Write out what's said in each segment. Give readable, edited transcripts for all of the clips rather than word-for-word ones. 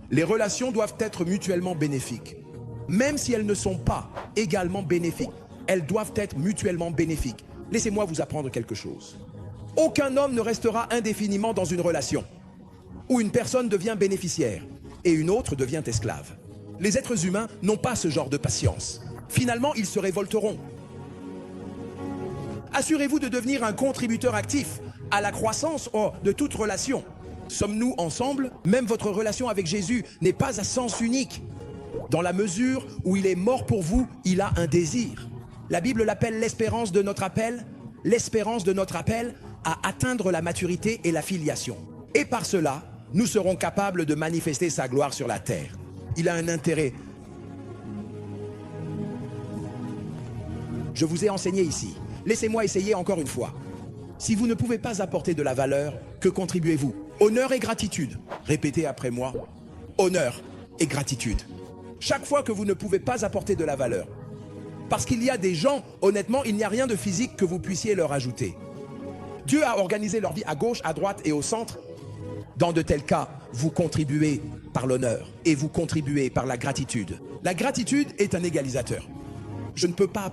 Les relations doivent être mutuellement bénéfiques. Même si elles ne sont pas également bénéfiques, elles doivent être mutuellement bénéfiques. Laissez-moi vous apprendre quelque chose. Aucun homme ne restera indéfiniment dans une relation où une personne devient bénéficiaire et une autre devient esclave. Les êtres humains n'ont pas ce genre de patience. Finalement, ils se révolteront. Assurez-vous de devenir un contributeur actif à la croissance de toute relation. Sommes-nous ensemble? Même votre relation avec Jésus n'est pas à sens unique. Dans la mesure où il est mort pour vous, il a un désir. La Bible l'appelle l'espérance de notre appel. L'espérance de notre appel à atteindre la maturité et la filiation. Et par cela, nous serons capables de manifester sa gloire sur la terre. Il a un intérêt. Je vous ai enseigné ici. Laissez-moi essayer encore une fois. Si vous ne pouvez pas apporter de la valeur, que contribuez-vous? Honneur et gratitude. Répétez après moi. Honneur et gratitude. Chaque fois que vous ne pouvez pas apporter de la valeur, parce qu'il y a des gens, honnêtement, il n'y a rien de physique que vous puissiez leur ajouter. Dieu a organisé leur vie à gauche, à droite et au centre. Dans de tels cas, vous contribuez par l'honneur et vous contribuez par la gratitude. La gratitude est un égalisateur. Je ne peux pas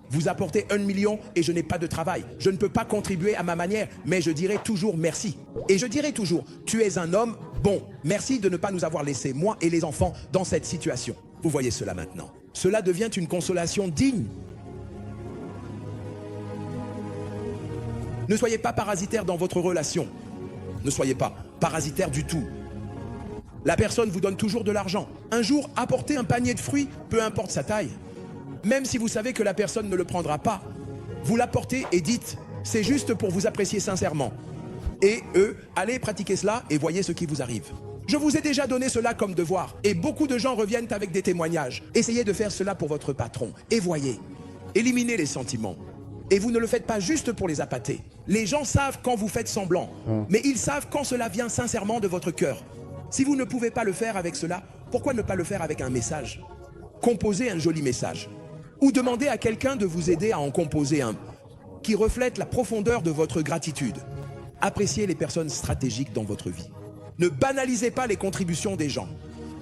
vous apporter 1 million et je n'ai pas de travail. Je ne peux pas contribuer à ma manière, mais je dirai toujours merci. Et je dirai toujours, tu es un homme bon. Merci de ne pas nous avoir laissé, moi et les enfants, dans cette situation. Vous voyez cela maintenant. Cela devient une consolation digne. Ne soyez pas parasitaire dans votre relation. Ne soyez pas parasitaire du tout. La personne vous donne toujours de l'argent. Un jour, apportez un panier de fruits, peu importe sa taille. Même si vous savez que la personne ne le prendra pas, vous l'apportez et dites, c'est juste pour vous apprécier sincèrement. Et eux, allez pratiquer cela et voyez ce qui vous arrive. Je vous ai déjà donné cela comme devoir et beaucoup de gens reviennent avec des témoignages. Essayez de faire cela pour votre patron et voyez. Éliminez les sentiments. Et vous ne le faites pas juste pour les appâter. Les gens savent quand vous faites semblant, mais ils savent quand cela vient sincèrement de votre cœur. Si vous ne pouvez pas le faire avec cela, pourquoi ne pas le faire avec un message? Composez un joli message. Ou demandez à quelqu'un de vous aider à en composer un qui reflète la profondeur de votre gratitude. Appréciez les personnes stratégiques dans votre vie. Ne banalisez pas les contributions des gens.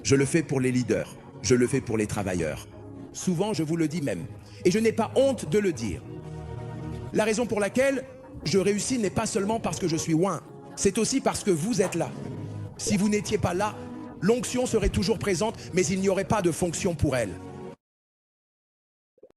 Je le fais pour les leaders, je le fais pour les travailleurs. Souvent, je vous le dis même, et je n'ai pas honte de le dire. La raison pour laquelle je réussis n'est pas seulement parce que je suis loin, c'est aussi parce que vous êtes là. Si vous n'étiez pas là, l'onction serait toujours présente, mais il n'y aurait pas de fonction pour elle.